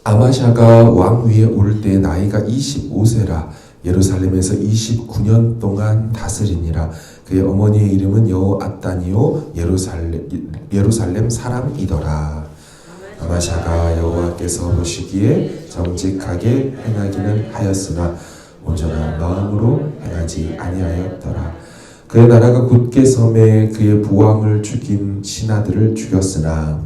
아마샤가 왕 위에 오를 때 나이가 25세라 예루살렘에서 29년 동안 다스리니라. 그의 어머니의 이름은 여호앗단이요 예루살렘 사람이더라. 아마샤가 여호와께서 보시기에 정직하게 행하기는 하였으나 온전한 마음으로 행하지 아니하였더라. 그의 나라가 굳게 섬에 그의 부왕을 죽인 신하들을 죽였으나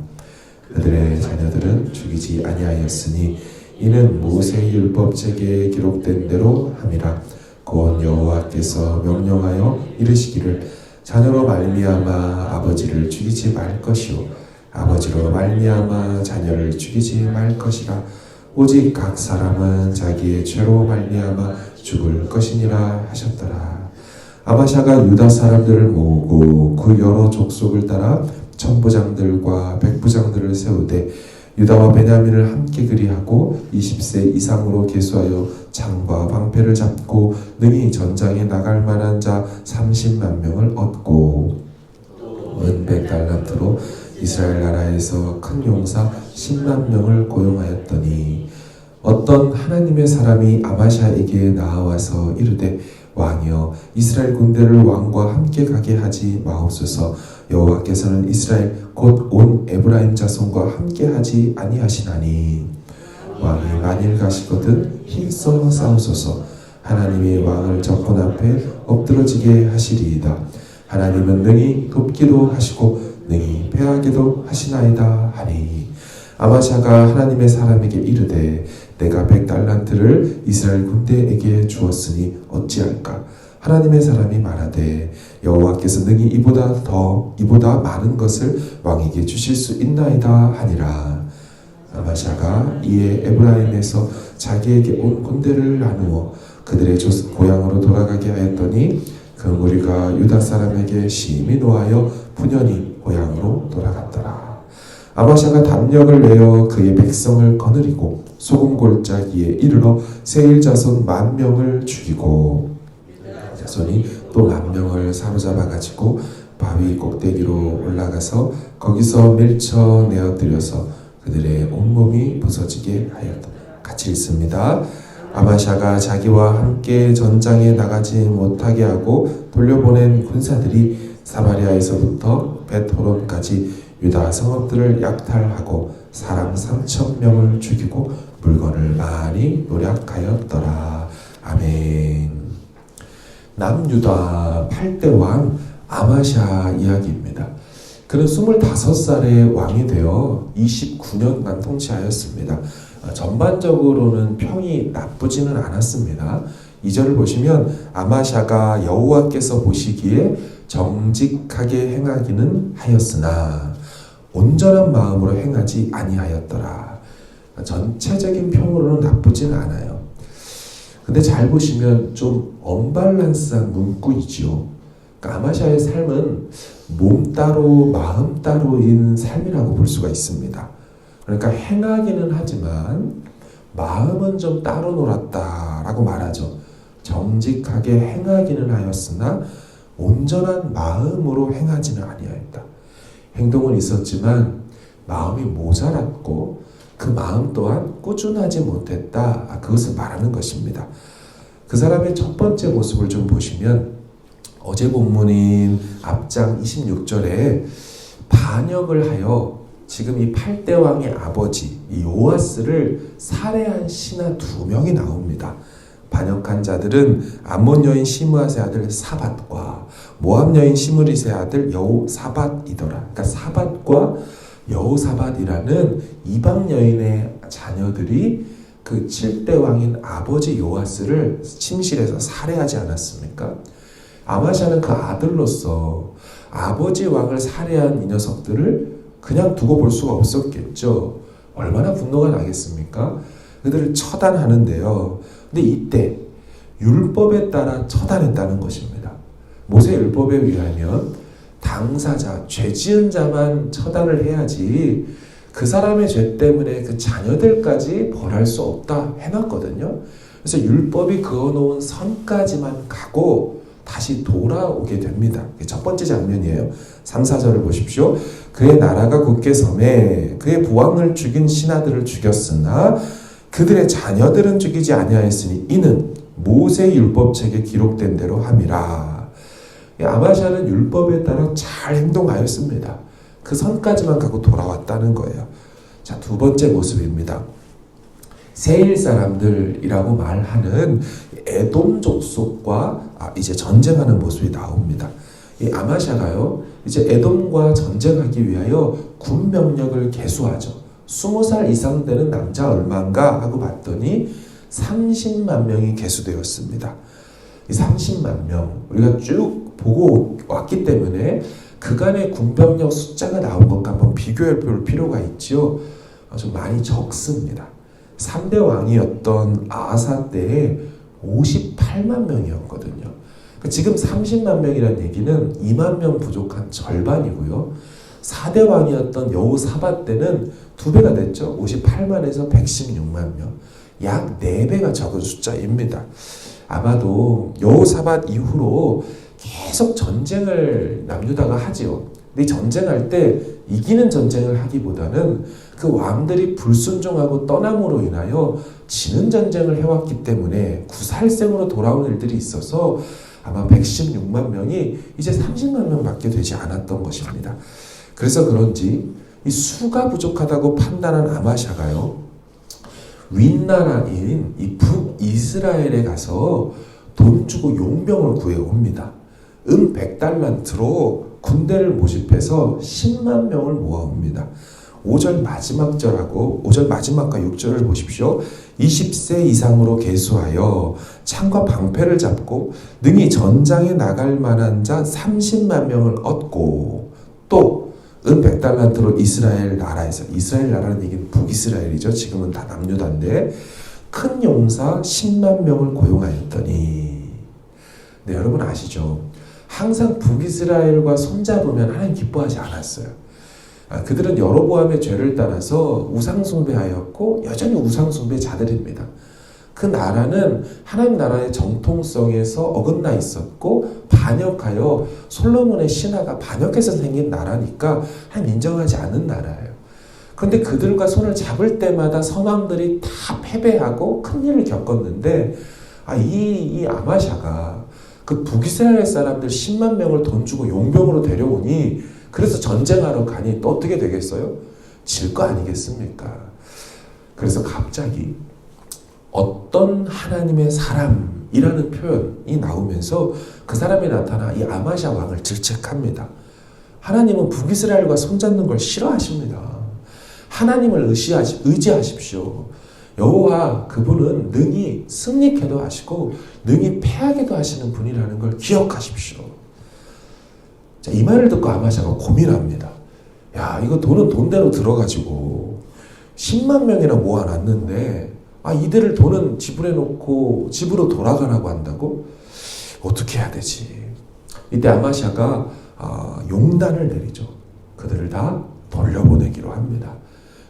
그들의 자녀들은 죽이지 아니하였으니 이는 모세의 율법책에 기록된 대로 함이라. 곧 여호와께서 명령하여 이르시기를 자녀로 말미암아 아버지를 죽이지 말 것이요 아버지로 말미암아 자녀를 죽이지 말 것이라. 오직 각 사람은 자기의 죄로 말미암아 죽을 것이니라 하셨더라. 아마샤가 유다 사람들을 모으고 그 여러 족속을 따라 천부장들과 백부장들을 세우되 유다와 베냐민을 함께 그리하고 20세 이상으로 계수하여 창과 방패를 잡고 능히 전장에 나갈 만한 자 30만 명을 얻고 은 100달란트로 이스라엘 나라에서 큰 용사 10만 명을 고용하였더니 어떤 하나님의 사람이 아마샤에게 나와서 이르되 왕이여 이스라엘 군대를 왕과 함께 가게 하지 마옵소서. 여호와께서는 이스라엘 곧 온 에브라임 자손과 함께 하지 아니하시나니 왕이 만일 가시거든 힘써 싸우소서. 하나님이 왕을 적군 앞에 엎드러지게 하시리이다. 하나님은 능히 돕기도 하시고 능히 패하기도 하시나이다 하니 아마샤가 하나님의 사람에게 이르되 내가 100달란트를 이스라엘 군대에게 주었으니 어찌할까? 하나님의 사람이 말하되 여호와께서 능히 이보다 많은 것을 왕에게 주실 수 있나이다 하니라. 아마샤가 이에 에브라임에서 자기에게 온 군대를 나누어 그들의 고향으로 돌아가게 하였더니 그 무리가 유다 사람에게 심히 노하여 분연히 고향으로 돌아갔더라. 아마샤가 담력을 내어 그의 백성을 거느리고 소금골짜기에 이르러 세일 자손 10,000명을 죽이고 자손이 또 10,000명을 사로잡아 가지고 바위 꼭대기로 올라가서 거기서 밀쳐 내어뜨려서 그들의 온몸이 부서지게 하였다. 같이 읽습니다. 아마샤가 자기와 함께 전장에 나가지 못하게 하고 돌려보낸 군사들이 사마리아에서부터 벳호론까지 유다 성읍들을 약탈하고 사람 3,000명을 죽이고 물건을 많이 노략하였더라. 아멘. 남유다 8대 왕 아마샤 이야기입니다. 그는 25살에 왕이 되어 29년간 통치하였습니다. 전반적으로는 평이 나쁘지는 않았습니다. 2절을 보시면 아마샤가 여호와께서 보시기에 정직하게 행하기는 하였으나 온전한 마음으로 행하지 아니하였더라. 전체적인 평으로는 나쁘지는 않아요. 근데 잘 보시면 좀 언밸런스한 문구이지요. 그러니까 아마샤의 삶은 몸 따로 마음 따로인 삶이라고 볼 수가 있습니다. 그러니까 행하기는 하지만 마음은 좀 따로 놀았다라고 말하죠. 정직하게 행하기는 하였으나 온전한 마음으로 행하지는 아니하였다. 행동은 있었지만 마음이 모자랐고 그 마음 또한 꾸준하지 못했다. 그것을 말하는 것입니다. 그 사람의 첫 번째 모습을 좀 보시면 어제 본문인 앞장 26절에 반역을 하여 지금 이 8대 왕의 아버지 이 요아스를 살해한 신하 2명이 나옵니다. 반역한 자들은 암몬 여인 시므앗의 아들 사밧과 모압 여인 시므릿의 아들 여호사밧이더라. 그러니까 사밧과 여호사밧이라는 이방 여인의 자녀들이 그 7대 왕인 아버지 요아스를 침실에서 살해하지 않았습니까? 아마샤는 그 아들로서 아버지 왕을 살해한 이 녀석들을 그냥 두고 볼 수가 없었겠죠. 얼마나 분노가 나겠습니까? 그들을 처단하는데요. 근데 이때 율법에 따라 처단했다는 것입니다. 모세 율법에 의하면 당사자, 죄 지은 자만 처단을 해야지 그 사람의 죄 때문에 그 자녀들까지 벌할 수 없다 해놨거든요. 그래서 율법이 그어놓은 선까지만 가고 다시 돌아오게 됩니다. 첫 번째 장면이에요. 3, 4절을 보십시오. 그의 나라가 굳게 섬에 그의 부왕을 죽인 신하들을 죽였으나 그들의 자녀들은 죽이지 아니하였으니 이는 모세 율법책에 기록된 대로 함이라. 아마샤는 율법에 따라 잘 행동하였습니다. 그 선까지만 가고 돌아왔다는 거예요. 자, 두 번째 모습입니다. 세일 사람들이라고 말하는 에돔 족속과 이제 전쟁하는 모습이 나옵니다. 이 아마샤가요, 이제 에돔과 전쟁하기 위하여 군 병력을 개수하죠. 20살 이상 되는 남자 얼마인가 하고 봤더니 30만 명이 개수되었습니다. 이 30만 명, 우리가 쭉 보고 왔기 때문에 그간의 군병력 숫자가 나온 것과 한번 비교해 볼 필요가 있죠. 좀 많이 적습니다. 3대 왕이었던 아사 때에 58만 명이었거든요. 지금 30만 명이라는 얘기는 2만 명 부족한 절반이고요. 4대 왕이었던 여호사밧 때는 2배가 됐죠. 58만에서 116만 명. 약 4배가 적은 숫자입니다. 아마도 여호사밧 이후로 계속 전쟁을 남유다가 하지요. 근데 전쟁할 때 이기는 전쟁을 하기보다는 그 왕들이 불순종하고 떠남으로 인하여 지는 전쟁을 해왔기 때문에 구살생으로 돌아온 일들이 있어서 아마 116만 명이 이제 30만 명밖에 되지 않았던 것입니다. 그래서 그런지 이 수가 부족하다고 판단한 아마샤가요, 윗나라인 이 북이스라엘에 가서 돈 주고 용병을 구해옵니다. 100달란트로 군대를 모집해서 10만 명을 모아옵니다. 5절 마지막 절하고 5절 마지막과 6절을 보십시오. 20세 이상으로 계수하여 창과 방패를 잡고 능히 전장에 나갈 만한 자 30만 명을 얻고 또 100달란트로 이스라엘 나라에서, 이스라엘 나라는 얘기는 북이스라엘이죠. 지금은 다 남유다인데 큰 용사 10만 명을 고용하였더니, 네, 여러분 아시죠? 항상 북이스라엘과 손잡으면 하나님 기뻐하지 않았어요. 그들은 여로보암의 죄를 따라서 우상숭배하였고 여전히 우상숭배자들입니다. 그 나라는 하나님 나라의 정통성에서 어긋나 있었고 반역하여 솔로몬의 신화가 반역해서 생긴 나라니까 하나님 인정하지 않는 나라예요. 그런데 그들과 손을 잡을 때마다 선왕들이 다 패배하고 큰일을 겪었는데 이 아마샤가 그 북이스라엘 사람들 10만 명을 돈 주고 용병으로 데려오니 그래서 전쟁하러 가니 또 어떻게 되겠어요? 질 거 아니겠습니까? 그래서 갑자기 어떤 하나님의 사람이라는 표현이 나오면서 그 사람이 나타나 이 아마샤 왕을 질책합니다. 하나님은 북이스라엘과 손잡는 걸 싫어하십니다. 하나님을 의지하십시오. 여호와 그분은 능히 승리케도 하시고 능히 패하게도 하시는 분이라는 걸 기억하십시오. 자, 이 말을 듣고 아마샤가 고민합니다. 야, 이거 돈은 돈대로 들어가지고 10만 명이나 모아놨는데 이들을 돈은 지불해놓고 집으로 돌아가라고 한다고? 어떻게 해야 되지? 이때 아마샤가 용단을 내리죠. 그들을 다 돌려보내기로 합니다.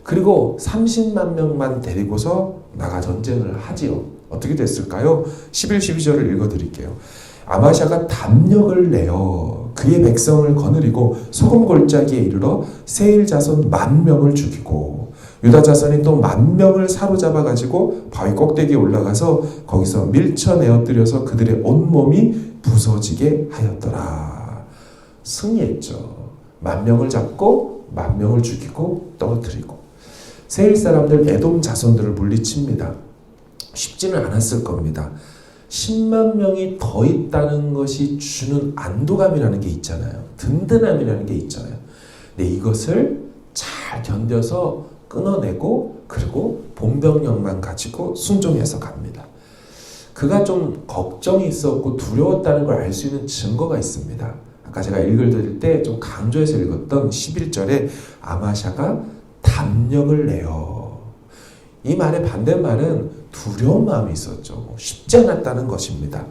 그리고 30만 명만 데리고서 나가 전쟁을 하지요. 어떻게 됐을까요? 11, 12절을 읽어드릴게요. 아마샤가 담력을 내어 그의 백성을 거느리고 소금 골짜기에 이르러 세일 자손 10,000명을 죽이고 유다 자손이 또 10,000명을 사로잡아 가지고 바위 꼭대기에 올라가서 거기서 밀쳐내어뜨려서 그들의 온몸이 부서지게 하였더라. 승리했죠. 10,000명을 잡고 10,000명을 죽이고 떨어뜨리고. 세일 사람들 에돔 자손들을 물리칩니다. 쉽지는 않았을 겁니다. 10만 명이 더 있다는 것이 주는 안도감이라는 게 있잖아요. 든든함이라는 게 있잖아요. 근데 이것을 잘 견뎌서 끊어내고 그리고 본병력만 가지고 순종해서 갑니다. 그가 좀 걱정이 있었고 두려웠다는 걸 알 수 있는 증거가 있습니다. 아까 제가 읽을 때 좀 강조해서 읽었던 11절에 아마샤가 담력을 내어. 이 말의 반대말은 두려운 마음이 있었죠. 쉽지 않았다는 것입니다.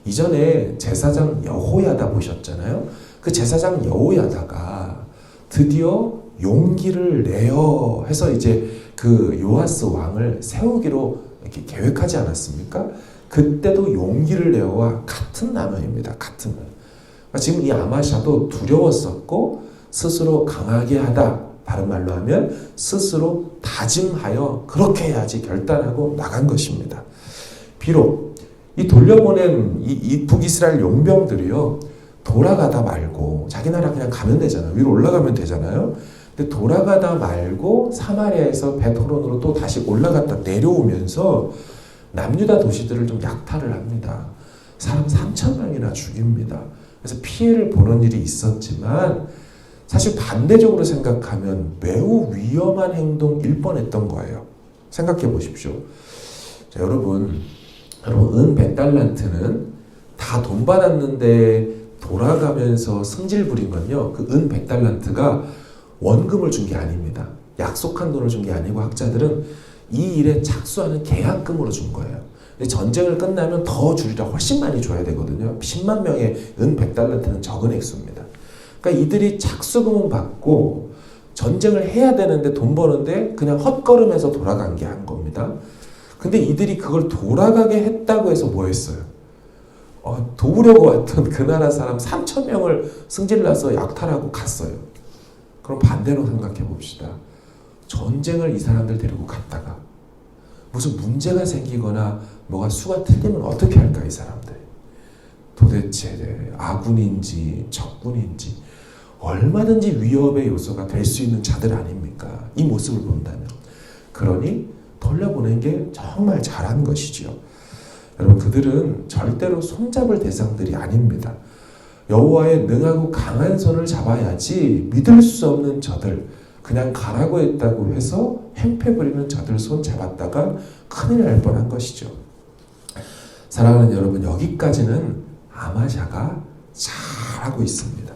이전에 제사장 여호야다 보셨잖아요. 그 제사장 여호야다가 드디어 용기를 내어 해서 이제 그 요아스 왕을 세우기로 이렇게 계획하지 않았습니까? 그때도 용기를 내어와 같은 나무입니다. 같은 나무. 그러니까 지금 이 아마샤도 두려웠었고 스스로 강하게 하다. 다른 말로 하면 스스로 다짐하여 그렇게 해야지 결단하고 나간 것입니다. 비록 이 돌려보낸 이 북이스라엘 용병들이요, 돌아가다 말고 자기 나라 그냥 가면 되잖아요. 위로 올라가면 되잖아요. 근데 돌아가다 말고 사마리아에서 베토론으로 또 다시 올라갔다 내려오면서 남유다 도시들을 좀 약탈을 합니다. 사람 3,000명이나 죽입니다. 그래서 피해를 보는 일이 있었지만 사실 반대적으로 생각하면 매우 위험한 행동일 뻔했던 거예요. 생각해 보십시오. 자, 여러분 은 100달란트는 다 돈 받았는데 돌아가면서 승질 부린 건요, 그 은 100달란트가 원금을 준 게 아닙니다. 약속한 돈을 준 게 아니고 학자들은 이 일에 착수하는 계약금으로 준 거예요. 근데 전쟁을 끝나면 더 주리라 훨씬 많이 줘야 되거든요. 10만 명의 은 100달란트는 적은 액수입니다. 그러니까 이들이 착수금은 받고 전쟁을 해야 되는데 돈 버는데 그냥 헛걸음해서 돌아간 게 한 겁니다. 근데 이들이 그걸 돌아가게 했다고 해서 뭐 했어요? 도우려고 왔던 그 나라 사람 3,000명을 승질나서 약탈하고 갔어요. 그럼 반대로 생각해 봅시다. 전쟁을 이 사람들 데리고 갔다가 무슨 문제가 생기거나 뭐가 수가 틀리면 어떻게 할까, 이 사람들? 도대체 아군인지 적군인지 얼마든지 위협의 요소가 될 수 있는 자들 아닙니까? 이 모습을 본다면. 그러니 돌려보낸 게 정말 잘한 것이지요. 여러분, 그들은 절대로 손잡을 대상들이 아닙니다. 여호와의 능하고 강한 손을 잡아야지 믿을 수 없는 저들, 그냥 가라고 했다고 해서 행패 부리는 저들 손 잡았다가 큰일 날 뻔한 것이죠. 사랑하는 여러분, 여기까지는 아마샤가 잘하고 있습니다.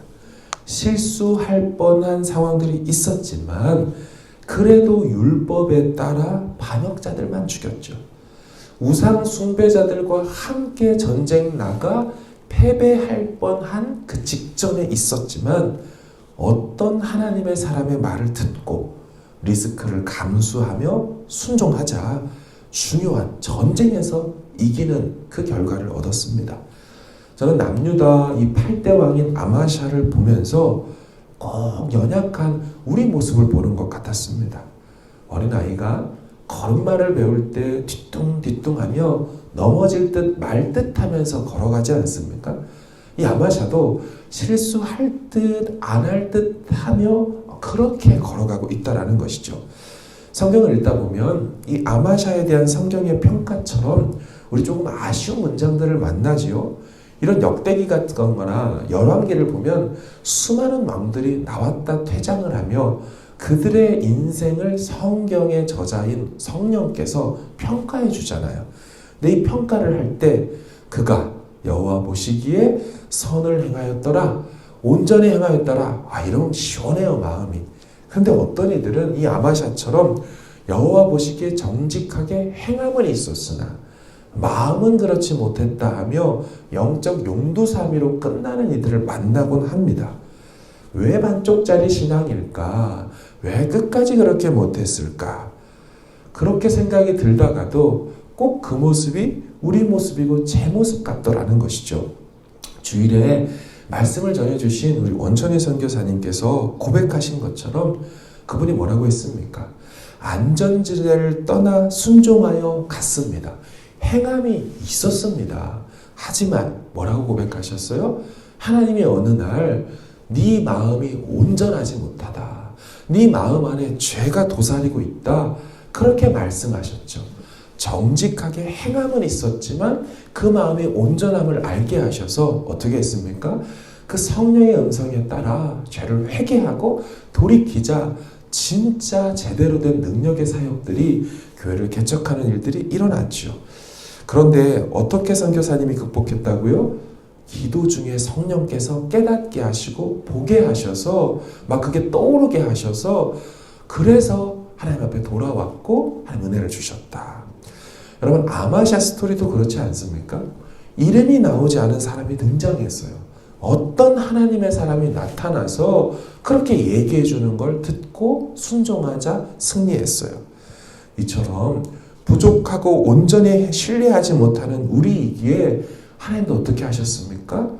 실수할 뻔한 상황들이 있었지만 그래도 율법에 따라 반역자들만 죽였죠. 우상 숭배자들과 함께 전쟁 나가 패배할 뻔한 그 직전에 있었지만 어떤 하나님의 사람의 말을 듣고 리스크를 감수하며 순종하자 중요한 전쟁에서 이기는 그 결과를 얻었습니다. 저는 남유다 이 8대 왕인 아마샤를 보면서 꼭 연약한 우리 모습을 보는 것 같았습니다. 어린아이가 걸음마를 배울 때 뒤뚱뒤뚱하며 넘어질 듯 말 듯 하면서 걸어가지 않습니까? 이 아마샤도 실수할 듯 안 할 듯 하며 그렇게 걸어가고 있다라는 것이죠. 성경을 읽다 보면 이 아마샤에 대한 성경의 평가처럼 우리 조금 아쉬운 문장들을 만나지요. 이런 역대기 같은 거나 열왕기를 보면 수많은 왕들이 나왔다 퇴장을 하며 그들의 인생을 성경의 저자인 성령께서 평가해 주잖아요. 근데 이 평가를 할 때 그가 여호와 보시기에 선을 행하였더라, 온전히 행하였더라, 이러면 시원해요, 마음이. 근데 어떤 이들은 이 아마샤처럼 여호와 보시기에 정직하게 행함은 있었으나 마음은 그렇지 못했다 하며 영적 용두사미로 끝나는 이들을 만나곤 합니다. 왜 반쪽짜리 신앙일까? 왜 끝까지 그렇게 못했을까? 그렇게 생각이 들다가도 꼭 그 모습이 우리 모습이고 제 모습 같더라는 것이죠. 주일에 말씀을 전해주신 우리 원천희 선교사님께서 고백하신 것처럼 그분이 뭐라고 했습니까? 안전지대를 떠나 순종하여 갔습니다. 행함이 있었습니다. 하지만 뭐라고 고백하셨어요? 하나님이 어느 날 네 마음이 온전하지 못하다, 네 마음 안에 죄가 도사리고 있다, 그렇게 말씀하셨죠. 정직하게 행함은 있었지만 그 마음의 온전함을 알게 하셔서 어떻게 했습니까? 그 성령의 음성에 따라 죄를 회개하고 돌이키자 진짜 제대로 된 능력의 사역들이 교회를 개척하는 일들이 일어났죠. 그런데 어떻게 선교사님이 극복했다고요? 기도 중에 성령께서 깨닫게 하시고 보게 하셔서 막 그게 떠오르게 하셔서 그래서 하나님 앞에 돌아왔고 하나님 은혜를 주셨다. 여러분, 아마샤 스토리도 그렇지 않습니까? 이름이 나오지 않은 사람이 등장했어요. 어떤 하나님의 사람이 나타나서 그렇게 얘기해 주는 걸 듣고 순종하자 승리했어요. 이처럼 부족하고 온전히 신뢰하지 못하는 우리이기에 하나님도 어떻게 하셨습니까?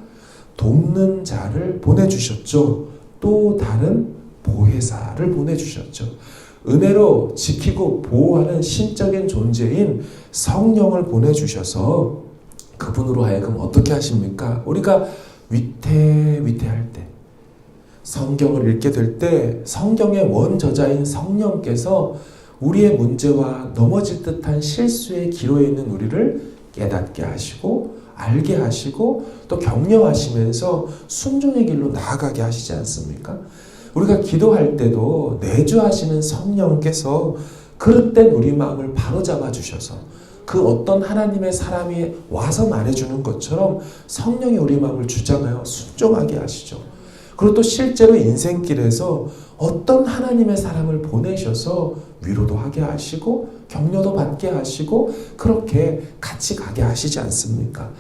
돕는 자를 보내주셨죠. 또 다른 보혜사를 보내주셨죠. 은혜로 지키고 보호하는 신적인 존재인 성령을 보내주셔서 그분으로 하여금 어떻게 하십니까? 우리가 위태할 때, 성경을 읽게 될 때 성경의 원저자인 성령께서 우리의 문제와 넘어질 듯한 실수의 기로에 있는 우리를 깨닫게 하시고 알게 하시고 또 격려하시면서 순종의 길로 나아가게 하시지 않습니까? 우리가 기도할 때도 내주하시는 성령께서 그릇된 우리 마음을 바로잡아 주셔서 그 어떤 하나님의 사람이 와서 말해주는 것처럼 성령이 우리 마음을 주장하여 순종하게 하시죠. 그리고 또 실제로 인생길에서 어떤 하나님의 사람을 보내셔서 위로도 하게 하시고 격려도 받게 하시고 그렇게 같이 가게 하시지 않습니까?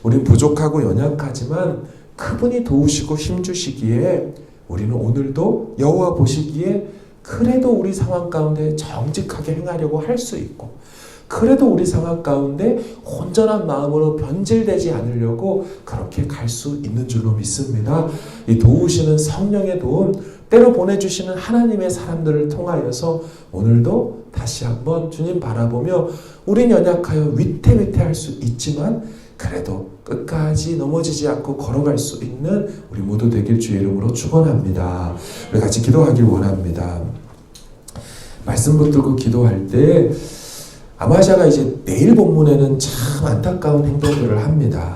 우린 부족하고 연약하지만 그분이 도우시고 힘주시기에 우리는 오늘도 여호와 보시기에 그래도 우리 상황 가운데 정직하게 행하려고 할 수 있고 그래도 우리 상황 가운데 온전한 마음으로 변질되지 않으려고 그렇게 갈 수 있는 줄로 믿습니다. 이 도우시는 성령의 도움, 때로 보내주시는 하나님의 사람들을 통하여서 오늘도 다시 한번 주님 바라보며 우린 연약하여 위태할 수 있지만 그래도 끝까지 넘어지지 않고 걸어갈 수 있는 우리 모두 되길 주의 이름으로 축원합니다. 우리 같이 기도하길 원합니다. 말씀 붙들고 기도할 때 아마샤가 이제 내일 본문에는 참 안타까운 행동들을 합니다.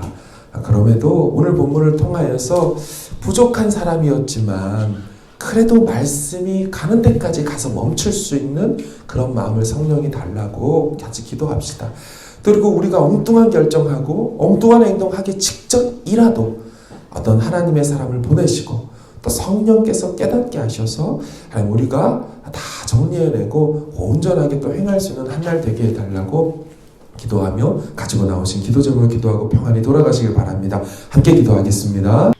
그럼에도 오늘 본문을 통하여서 부족한 사람이었지만 그래도 말씀이 가는 데까지 가서 멈출 수 있는 그런 마음을 성령이 달라고 같이 기도합시다. 그리고 우리가 엉뚱한 결정하고 엉뚱한 행동하기 직전이라도 어떤 하나님의 사람을 보내시고 또 성령께서 깨닫게 하셔서 하나님 우리가 다 정리해내고 온전하게 또 행할 수 있는 한 날 되게 해달라고 기도하며 가지고 나오신 기도 제목으로 기도하고 평안히 돌아가시길 바랍니다. 함께 기도하겠습니다.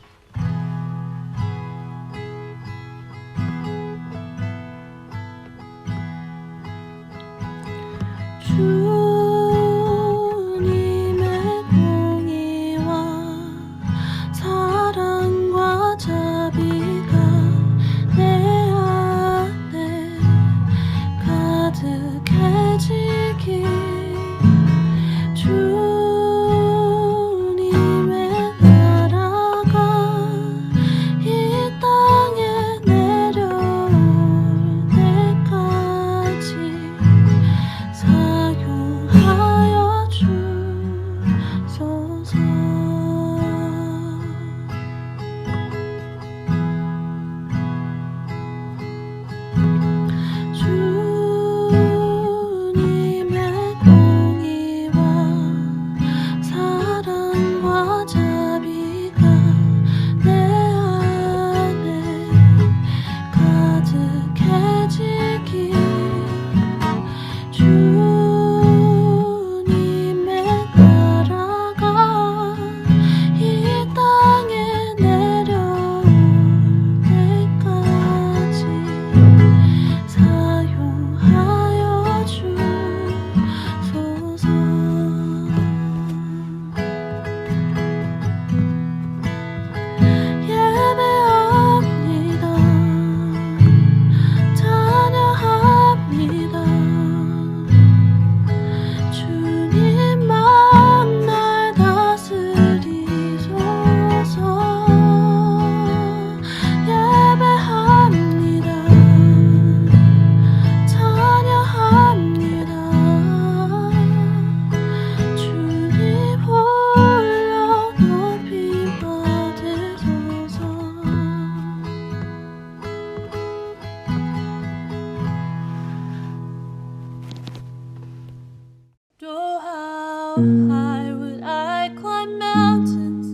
High would I climb mountains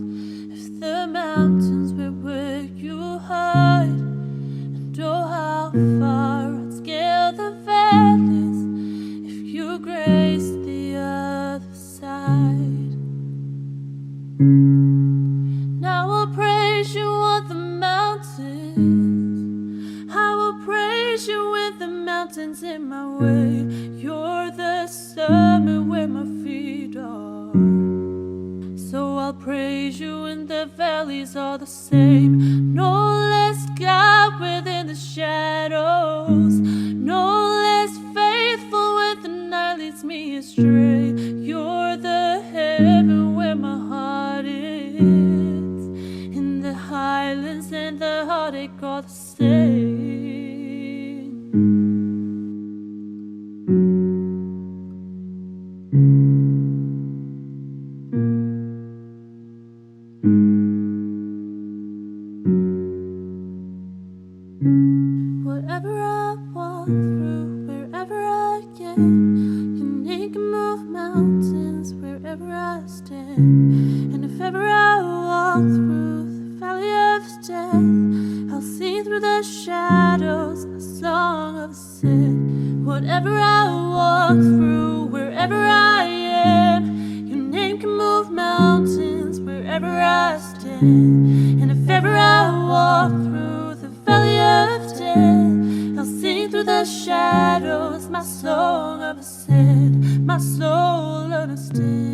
if the mountains were where you hide? And oh, how far I'd scale the valleys if you graced the other side. Now I'll praise you on the mountains. I will praise you with the mountains in my way. You're the sun. determine where my feet are. So I'll praise you in the valleys all the same. No less God within the shadows. No less faithful when the night leads me astray. You're the heaven where my heart is. In the highlands and the heartache all the same. Whatever I walk through, wherever I am, your name can move mountains wherever I stand. And if ever I walk through the valley of death, I'll see through the shadows my song of ascent. Whatever I walk through, wherever I am, your name can move mountains wherever I stand. And if ever I walk through the valley of death, I'll sing through the shadows my song of ascent, my soul understands.